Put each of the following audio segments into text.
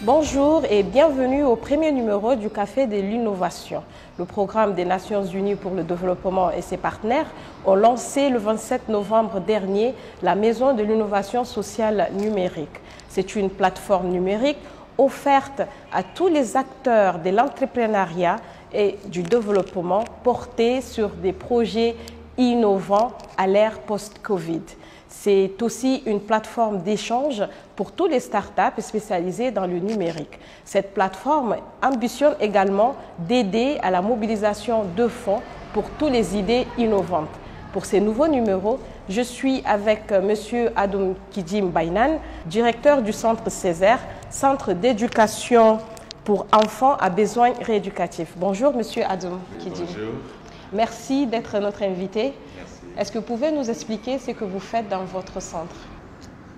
Bonjour et bienvenue au premier numéro du Café de l'Innovation. Le programme des Nations Unies pour le développement et ses partenaires ont lancé le 27 novembre dernier la Maison de l'innovation sociale numérique. C'est une plateforme numérique offerte à tous les acteurs de l'entrepreneuriat et du développement portés sur des projets innovants à l'ère post-Covid. C'est aussi une plateforme d'échange pour tous les startups spécialisées dans le numérique. Cette plateforme ambitionne également d'aider à la mobilisation de fonds pour toutes les idées innovantes. Pour ces nouveaux numéros, je suis avec M. Adoum Kidim Bainan, directeur du Centre Césaire, Centre d'éducation pour enfants à besoins rééducatifs. Bonjour M. Adoum Kidim. Bonjour. Merci d'être notre invité. Merci. Est-ce que vous pouvez nous expliquer ce que vous faites dans votre centre?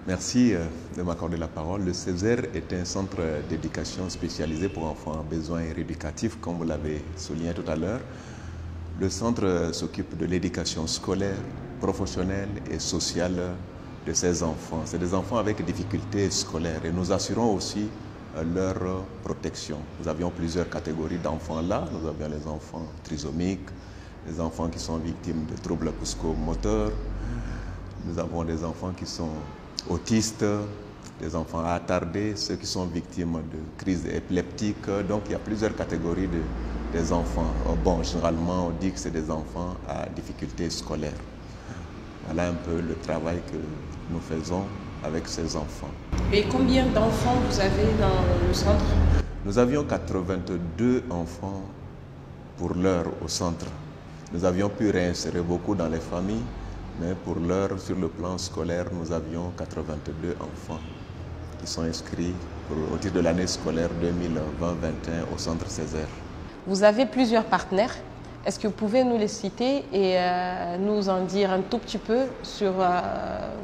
Merci de m'accorder la parole. Le Césaire est un centre d'éducation spécialisé pour enfants à besoins rééducatifs, comme vous l'avez souligné tout à l'heure. Le centre s'occupe de l'éducation scolaire, professionnelle et sociale de ces enfants. C'est des enfants avec des difficultés scolaires et nous assurons aussi leur protection. Nous avions plusieurs catégories d'enfants là. Nous avions les enfants trisomiques, les enfants qui sont victimes de troubles psychomoteurs. Nous avons des enfants qui sont autistes, des enfants attardés, ceux qui sont victimes de crises épileptiques. Donc il y a plusieurs catégories des enfants. Bon, généralement on dit que c'est des enfants à difficultés scolaires. Voilà un peu le travail que nous faisons avec ces enfants. Et combien d'enfants vous avez dans le centre? Nous avions 82 enfants pour l'heure au centre. Nous avions pu réinsérer beaucoup dans les familles, mais pour l'heure, sur le plan scolaire, nous avions 82 enfants qui sont inscrits au titre de l'année scolaire 2020-2021 au Centre Césaire. Vous avez plusieurs partenaires. Est-ce que vous pouvez nous les citer et nous en dire un tout petit peu sur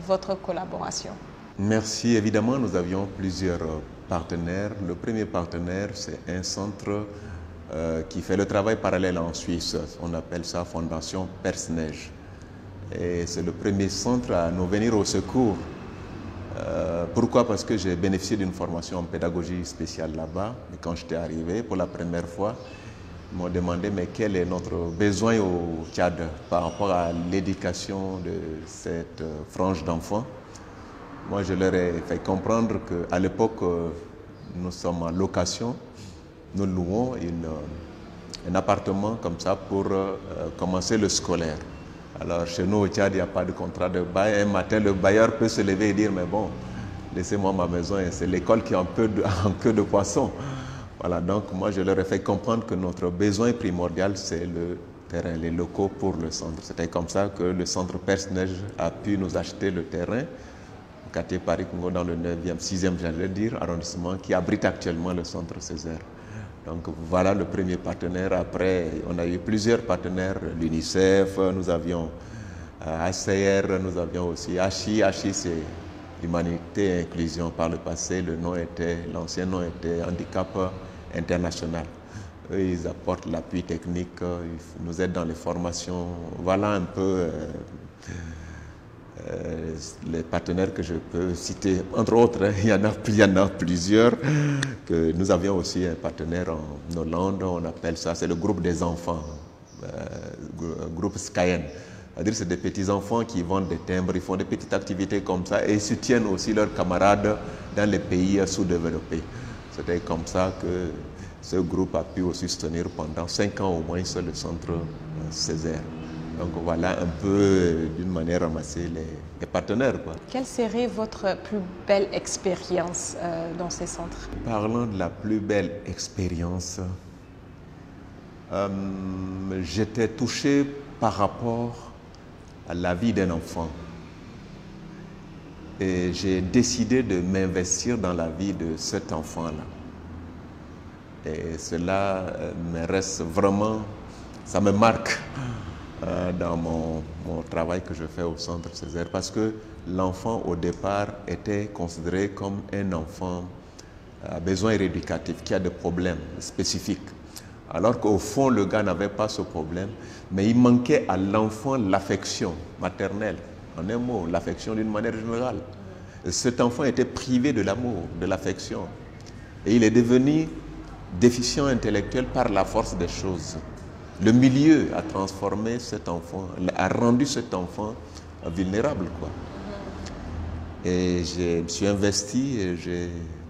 votre collaboration? Merci. Évidemment, nous avions plusieurs partenaires. Le premier partenaire, c'est un centre qui fait le travail parallèle en Suisse. On appelle ça Fondation Persnège. Et c'est le premier centre à nous venir au secours. Pourquoi? Parce que j'ai bénéficié d'une formation en pédagogie spéciale là-bas. Et quand j'étais arrivé pour la première fois, ils m'ont demandé mais quel est notre besoin au Tchad par rapport à l'éducation de cette frange d'enfants. Moi, je leur ai fait comprendre qu'à l'époque, nous sommes en location. Nous louons un appartement comme ça pour commencer le scolaire. Alors chez nous au Tchad, il n'y a pas de contrat de bail. Un matin, le bailleur peut se lever et dire mais bon, laissez-moi ma maison, c'est l'école qui est en queue de poisson. Voilà, donc moi je leur ai fait comprendre que notre besoin primordial c'est le terrain, les locaux pour le centre. C'était comme ça que le centre Persnège a pu nous acheter le terrain au quartier Paris-Congo dans le 9e, 6e, j'allais dire, arrondissement qui abrite actuellement le centre Césaire. Donc voilà le premier partenaire. Après, on a eu plusieurs partenaires, l'UNICEF, nous avions ACR, nous avions aussi HI. HI, c'est Humanité et Inclusion par le passé. L'ancien nom était Handicap International. Eux, ils apportent l'appui technique, ils nous aident dans les formations. Voilà un peu les partenaires que je peux citer, entre autres, il y en a plusieurs. Que nous avions aussi un partenaire en Hollande, on appelle ça, c'est le groupe des enfants, groupe Skyenne. C'est-à-dire c'est des petits enfants qui vendent des timbres, ils font des petites activités comme ça et ils soutiennent aussi leurs camarades dans les pays sous-développés. C'était comme ça que ce groupe a pu aussi soutenir pendant 5 ans au moins sur le centre Césaire. Donc voilà un peu d'une manière ramassée les partenaires, quoi. Quelle serait votre plus belle expérience dans ces centres? Parlant de la plus belle expérience, j'étais touché par rapport à la vie d'un enfant. Et j'ai décidé de m'investir dans la vie de cet enfant-là. Et cela me reste vraiment, ça me marque dans mon travail que je fais au Centre Césaire, parce que l'enfant au départ était considéré comme un enfant à besoin rééducatif, qui a des problèmes spécifiques. Alors qu'au fond, le gars n'avait pas ce problème, mais il manquait à l'enfant l'affection maternelle, en un mot, l'affection d'une manière générale. Et cet enfant était privé de l'amour, de l'affection. Et il est devenu déficient intellectuel par la force des choses. Le milieu a transformé cet enfant, a rendu cet enfant vulnérable, quoi. Et je me suis investi et j'ai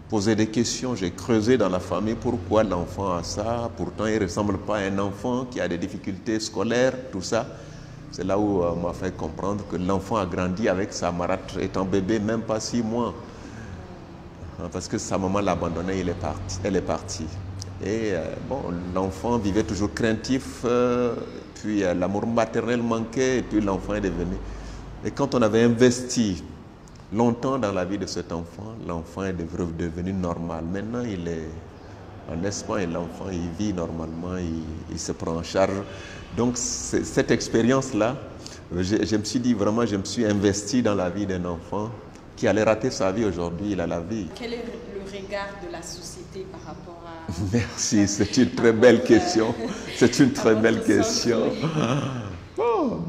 posé des questions, j'ai creusé dans la famille pourquoi l'enfant a ça. Pourtant, il ne ressemble pas à un enfant qui a des difficultés scolaires, tout ça. C'est là où on m'a fait comprendre que l'enfant a grandi avec sa marâtre étant bébé, même pas 6 mois. Parce que sa maman l'a abandonné, elle est partie. Et bon, l'enfant vivait toujours craintif, puis l'amour maternel manquait, et puis l'enfant est devenu. Et quand on avait investi longtemps dans la vie de cet enfant, l'enfant est devenu normal. Maintenant, il est en Espagne, l'enfant, il vit normalement, il se prend en charge. Donc, cette expérience-là, je me suis dit vraiment, je me suis investi dans la vie d'un enfant qui allait rater sa vie aujourd'hui, il a la vie. Quel est le regard de la société par rapport à... Merci, c'est une très belle question. C'est une très belle question. Bon,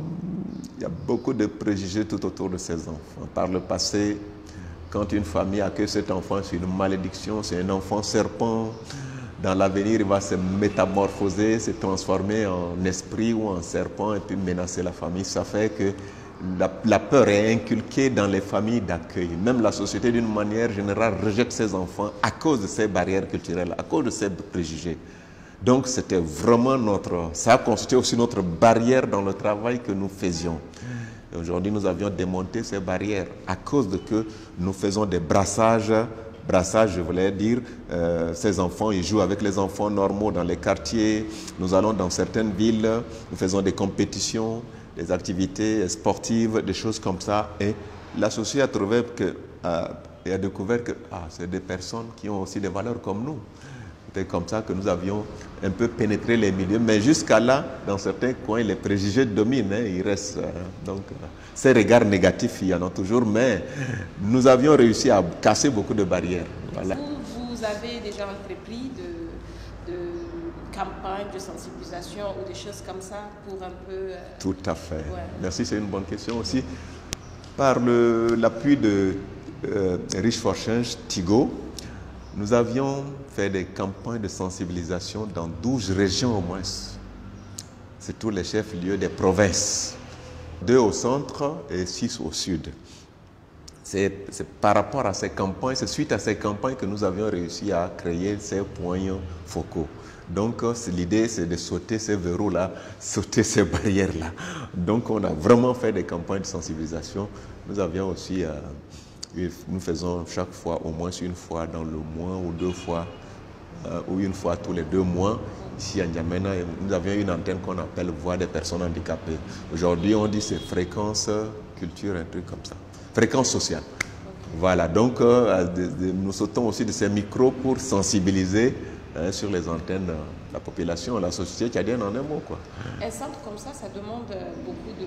il y a beaucoup de préjugés tout autour de ces enfants. Par le passé, quand une famille accueille cet enfant, c'est une malédiction, c'est un enfant serpent. Dans l'avenir, il va se métamorphoser, se transformer en esprit ou en serpent et puis menacer la famille. Ça fait que la peur est inculquée dans les familles d'accueil. Même la société, d'une manière générale, rejette ses enfants à cause de ces barrières culturelles, à cause de ces préjugés. Donc, c'était vraiment ça a constitué aussi notre barrière dans le travail que nous faisions. Aujourd'hui, nous avions démonté ces barrières à cause de que nous faisons des brassages. Brassage, je voulais dire, ces enfants, ils jouent avec les enfants normaux dans les quartiers. Nous allons dans certaines villes, nous faisons des compétitions, des activités sportives, des choses comme ça. Et la société a trouvé et a découvert que c'est des personnes qui ont aussi des valeurs comme nous. C'est comme ça que nous avions un peu pénétré les milieux. Mais jusqu'à là, dans certains coins, les préjugés dominent. Il reste, donc, ces regards négatifs, il y en a toujours. Mais nous avions réussi à casser beaucoup de barrières. Voilà. Vous avez déjà entrepris de campagnes de sensibilisation ou des choses comme ça pour un peu... Tout à fait. Ouais. Merci, c'est une bonne question aussi. Par l'appui de Reach for Change, Tigo, nous avions fait des campagnes de sensibilisation dans 12 régions au moins. C'est tous les chefs-lieux des provinces. 2 au centre et 6 au sud. C'est par rapport à ces campagnes, c'est suite à ces campagnes que nous avions réussi à créer ces points focaux. Donc l'idée, c'est de sauter ces verrous-là, sauter ces barrières-là. Donc on a vraiment fait des campagnes de sensibilisation. Nous avions aussi... nous faisons chaque fois, au moins une fois dans le mois ou 2 fois, ou une fois tous les 2 mois. Ici à N'Djamena, nous avions une antenne qu'on appelle Voix des personnes handicapées. Aujourd'hui, on dit c'est fréquence culture, un truc comme ça. Fréquence sociale. Voilà, donc nous sautons aussi de ces micros pour sensibiliser sur les antennes la population, la société tchadienne en un mot, quoi. Un centre comme ça demande beaucoup de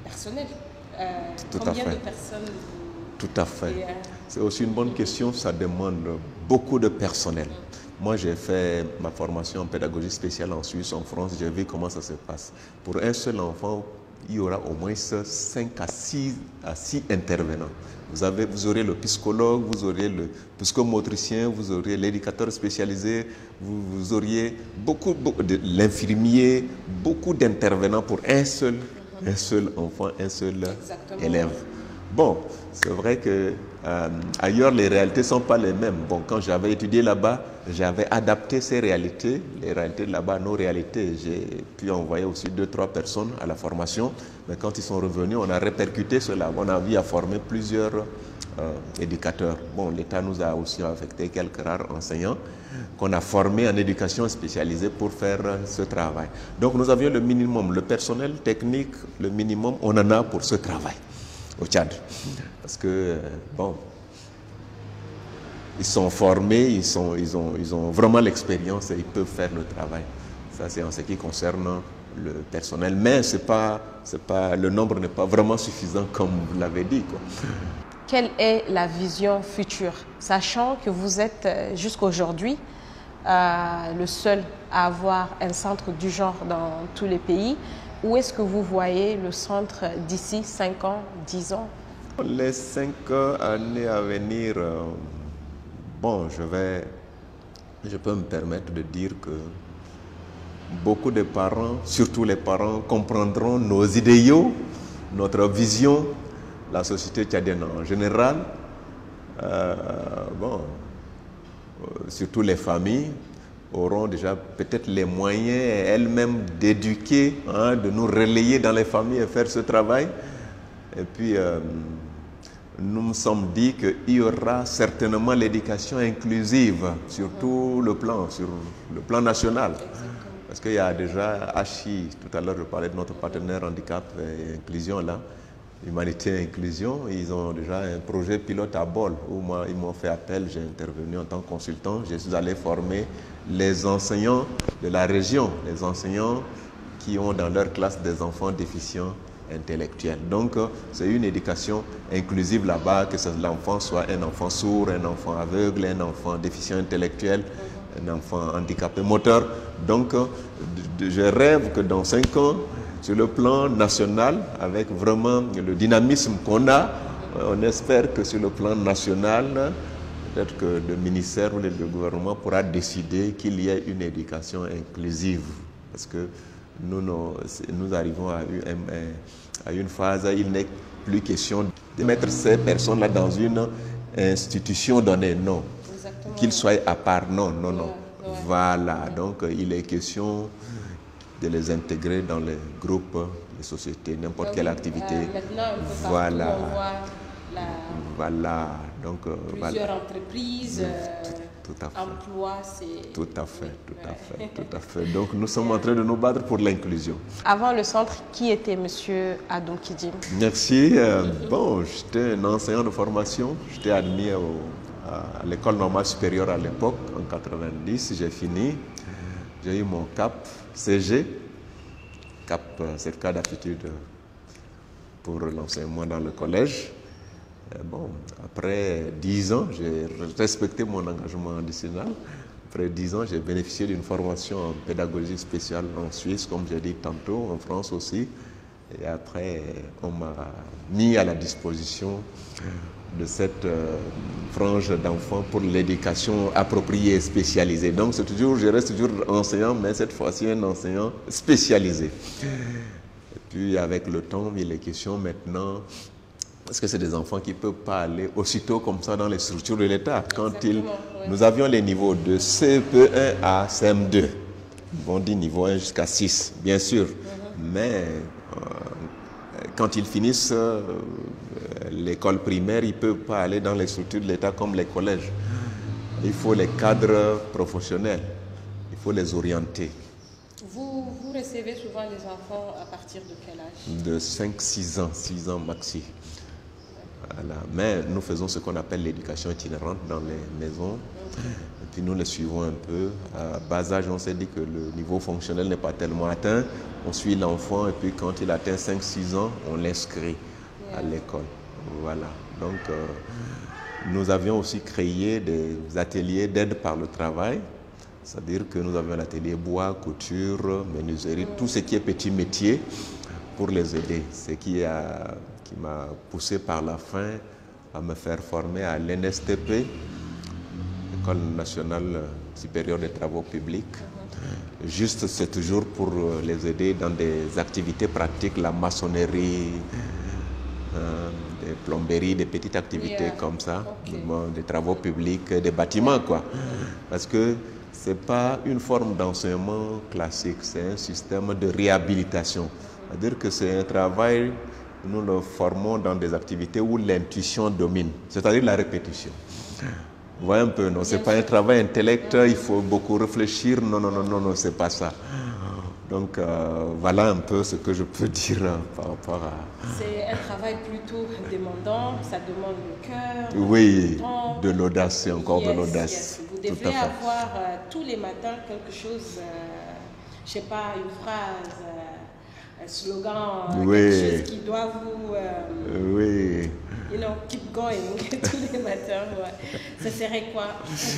personnel. Tout Combien à fait. de personnes Tout à fait. C'est aussi une bonne question, ça demande beaucoup de personnel. Moi, j'ai fait ma formation en pédagogie spéciale en Suisse, en France, j'ai vu comment ça se passe. Pour un seul enfant, il y aura au moins 5 à 6 intervenants. Vous aurez le psychologue, vous aurez le psychomotricien, vous aurez l'éducateur spécialisé, vous auriez beaucoup de l'infirmier, beaucoup d'intervenants pour un seul enfant, un seul élève. Bon, c'est vrai que ailleurs, les réalités ne sont pas les mêmes. Bon, quand j'avais étudié là-bas, j'avais adapté ces réalités, les réalités de là-bas, nos réalités. J'ai pu envoyer aussi 2-3 personnes à la formation. Mais quand ils sont revenus, on a répercuté cela. On a vu à former plusieurs éducateurs. Bon, l'État nous a aussi affecté quelques rares enseignants qu'on a formés en éducation spécialisée pour faire ce travail. Donc, nous avions le minimum, le personnel technique, le minimum, on en a pour ce travail au Tchad. Parce que, bon, ils sont formés, ils ont vraiment l'expérience et ils peuvent faire le travail. Ça, c'est en ce qui concerne le personnel. Mais le nombre n'est pas vraiment suffisant comme vous l'avez dit, quoi. Quelle est la vision future, sachant que vous êtes jusqu'à aujourd'hui le seul à avoir un centre du genre dans tous les pays? Où est-ce que vous voyez le centre d'ici 5 ans, 10 ans? Les 5 années à venir, bon, je vais je peux me permettre de dire que beaucoup de parents, surtout les parents, comprendront nos idéaux, notre vision, la société tchadienne en général. Surtout les familles auront déjà peut-être les moyens elles-mêmes d'éduquer, de nous relayer dans les familles et faire ce travail. Et puis, nous me sommes dit qu'il y aura certainement l'éducation inclusive sur tout le plan national. Parce qu'il y a déjà HI, tout à l'heure je parlais de notre partenaire handicap et inclusion là, Humanité et Inclusion, ils ont déjà un projet pilote à Bol où moi, ils m'ont fait appel, j'ai intervenu en tant que consultant, je suis allé former les enseignants de la région, les enseignants qui ont dans leur classe des enfants déficients intellectuels. Donc, c'est une éducation inclusive là-bas, que l'enfant soit un enfant sourd, un enfant aveugle, un enfant déficient intellectuel, un enfant handicapé moteur. Donc, je rêve que dans 5 ans, sur le plan national, avec vraiment le dynamisme qu'on a, on espère que sur le plan national, peut-être que le ministère ou le gouvernement pourra décider qu'il y ait une éducation inclusive. Parce que nous arrivons à une phase où il n'est plus question de mettre ces personnes-là dans une institution donnée, non. Qu'ils soient à part, non. Voilà, donc il est question de les intégrer dans les groupes, les sociétés, n'importe quelle activité. Voilà. Voilà. Donc, plusieurs entreprises, emplois, c'est... Tout à fait. Donc, nous sommes en train de nous battre pour l'inclusion. Avant le centre, qui était M. Adoum Kidim? Merci. J'étais un enseignant de formation. J'étais admis à l'école normale supérieure à l'époque, en 90. J'ai fini. J'ai eu mon CAP CG, certificat d'aptitude pour l'enseignement dans le collège. Après 10 ans, j'ai respecté mon engagement décennal. Après 10 ans, j'ai bénéficié d'une formation en pédagogie spéciale en Suisse, comme j'ai dit tantôt, en France aussi. Et après, on m'a mis à la disposition de cette frange d'enfants pour l'éducation appropriée et spécialisée. Donc, je reste toujours enseignant, mais cette fois-ci un enseignant spécialisé. Et puis, avec le temps, il est question maintenant, parce que c'est des enfants qui ne peuvent pas aller aussitôt comme ça dans les structures de l'État. Nous avions les niveaux de CP1 à CM2. On dit niveau 1 jusqu'à 6, bien sûr. Mais quand ils finissent l'école primaire, ils ne peuvent pas aller dans les structures de l'État comme les collèges. Il faut les cadres professionnels, il faut les orienter. Vous recevez souvent les enfants à partir de quel âge? De 5-6 ans, 6 ans maxi. Voilà. Mais nous faisons ce qu'on appelle l'éducation itinérante dans les maisons. Et puis nous les suivons un peu. À bas âge, on s'est dit que le niveau fonctionnel n'est pas tellement atteint. On suit l'enfant et puis quand il atteint 5-6 ans, on l'inscrit à l'école. Voilà. Donc, nous avions aussi créé des ateliers d'aide par le travail. C'est-à-dire que nous avions l'atelier bois, couture, menuiserie, tout ce qui est petit métier pour les aider. Ce qui m'a poussé par la fin à me faire former à l'NSTP, École nationale supérieure des travaux publics. Juste, c'est toujours pour les aider dans des activités pratiques, la maçonnerie, des plomberies, des petites activités comme ça, des travaux publics, des bâtiments, quoi. Parce que ce n'est pas une forme d'enseignement classique, c'est un système de réhabilitation. C'est-à-dire que c'est un travail, nous le formons dans des activités où l'intuition domine, c'est-à-dire la répétition. Vous voyez un peu, non, ce n'est pas un travail intellectuel, il faut beaucoup réfléchir, non, c'est pas ça. Donc voilà un peu ce que je peux dire par rapport à... C'est un travail plutôt demandant, ça demande le cœur, oui, le temps. De l'audace, c'est encore de l'audace. Vous devez avoir tous les matins quelque chose, je ne sais pas, une phrase, un slogan, quelque chose qui doit vous... keep going tous les matins. Ça serait quoi?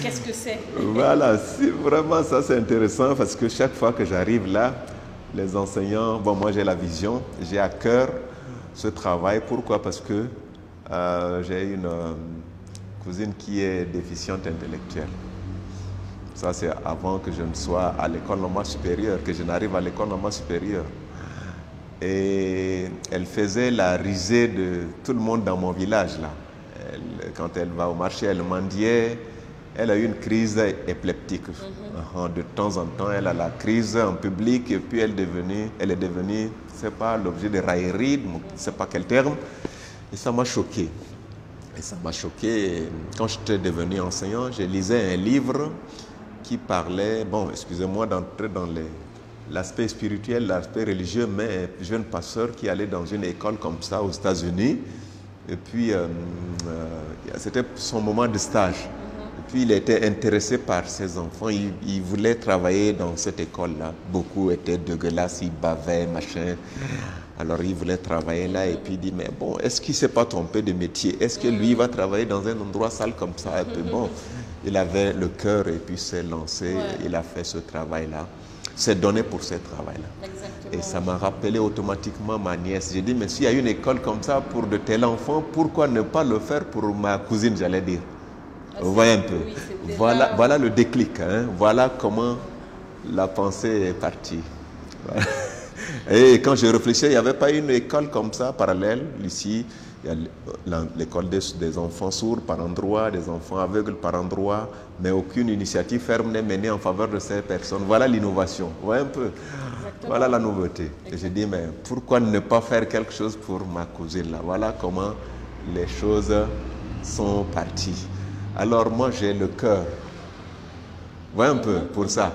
Qu'est-ce que c'est? Voilà, vraiment ça c'est intéressant parce que chaque fois que j'arrive là, les enseignants, moi j'ai la vision, j'ai à cœur ce travail. Pourquoi? Parce que j'ai une cousine qui est déficiente intellectuelle. Ça, c'est avant que je ne sois à l'école normale supérieure, que je n'arrive à l'école normale supérieure. Et elle faisait la risée de tout le monde dans mon village, là. Quand elle va au marché, elle mendiait. Elle a eu une crise épileptique. De temps en temps, elle a la crise en public et puis elle est devenue, c'est pas l'objet de raillerie, je ne sais pas quel terme. Et ça m'a choqué. Et ça m'a choqué. Quand j'étais devenu enseignant, je lisais un livre qui parlait, bon, excusez-moi d'entrer dans l'aspect spirituel, l'aspect religieux, mais un jeune pasteur qui allait dans une école comme ça aux États-Unis. Et puis, c'était son moment de stage. Et puis, il était intéressé par ses enfants. Il voulait travailler dans cette école-là. Beaucoup étaient dégueulasses, ils bavaient, machin. Alors, il voulait travailler là. Et puis, il dit, mais bon, est-ce qu'il ne s'est pas trompé de métier? Est-ce que lui va travailler dans un endroit sale comme ça? Et puis, bon, il avait le cœur et puis s'est lancé. Il a fait ce travail-là. C'est donné pour ce travail-là. Et ça m'a rappelé automatiquement ma nièce. J'ai dit, mais s'il y a une école comme ça pour de tels enfants, pourquoi ne pas le faire pour ma cousine, j'allais dire. Vous voyez un peu. Oui, voilà le déclic. Hein. Voilà comment la pensée est partie. Et quand je réfléchissais, il n'y avait pas une école comme ça, parallèle, ici. Il y a l'école des enfants sourds par endroit, des enfants aveugles par endroit, mais aucune initiative ferme n'est menée en faveur de ces personnes. Voilà l'innovation. Vous voyez un peu. Exactement. Voilà la nouveauté. Exactement. Et j'ai dit, mais pourquoi ne pas faire quelque chose pour ma cousine là? Voilà comment les choses sont parties. Alors moi, j'ai le cœur. Vous voyez un peu pour ça.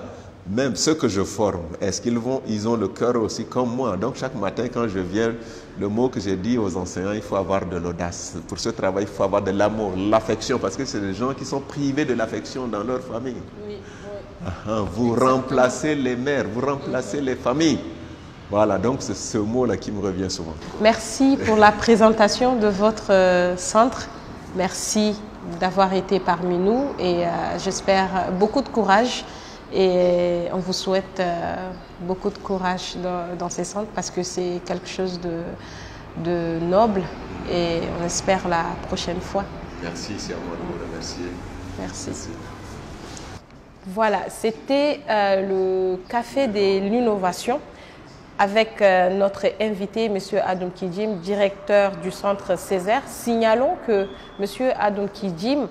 Même ceux que je forme, est-ce ils ont le cœur aussi comme moi? Donc chaque matin quand je viens, le mot que j'ai dit aux enseignants, il faut avoir de l'audace. Pour ce travail, il faut avoir de l'amour, l'affection, parce que c'est des gens qui sont privés de l'affection dans leur famille. Oui, oui. Vous remplacez les mères, vous remplacez les familles. Voilà, donc c'est ce mot-là qui me revient souvent. Merci pour la présentation de votre centre. Merci d'avoir été parmi nous et j'espère beaucoup de courage. Et on vous souhaite beaucoup de courage dans ces centres parce que c'est quelque chose de noble et on espère la prochaine fois. Merci, c'est à moi de vous remercier. Merci. Voilà, c'était le Café de l'innovation avec notre invité, M. Adoum Kidjim, directeur du centre Césaire. Signalons que M. Adoum Kidjim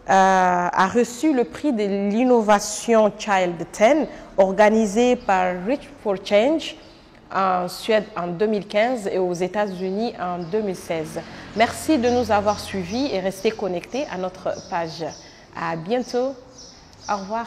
a reçu le prix de l'innovation Child 10 organisé par Reach for Change en Suède en 2015 et aux États-Unis en 2016. Merci de nous avoir suivis et restez connectés à notre page. À bientôt. Au revoir.